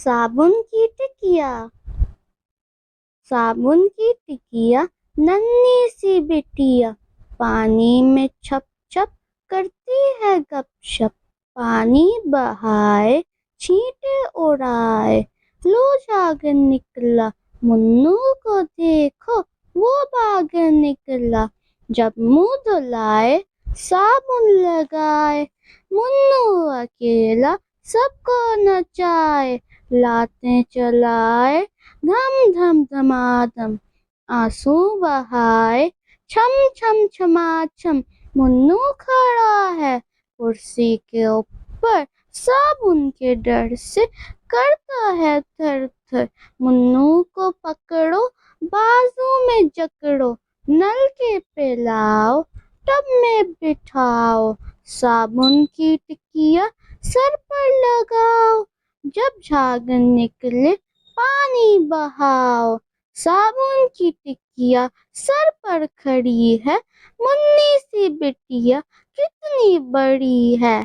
صابن کی ٹکیا، صابن کی ٹکیا ننھی سی بٹیا، پانی میں چھپ چھپ کرتی ہے گپ شپ، پانی بہائے چھینٹے اڑائے، لو جاگر نکلا منو کو دیکھو وہ باگر نکلا، جب منہ دھلائے صابن لگائے، منو اکیلا سب کو نچائے، لاتیں چلائے دھم دھم دھمادم، آنسو بہائے چھم چھم چھماچھم، منو کھڑا ہے کرسی کے اوپر صابن کے ڈر سے کرتا ہے تھر تھر، منو کو پکڑو بازو میں جکڑو، نلکے پہ لاؤ ٹب میں بٹھاؤ، صابن کی ٹکیا سر پر لگاؤ، جب جھاگ نکلے پانی بہاؤ، صابن کی ٹکیا سر پر کھڑی ہے، منی سی بٹیا کتنی بڑی ہے۔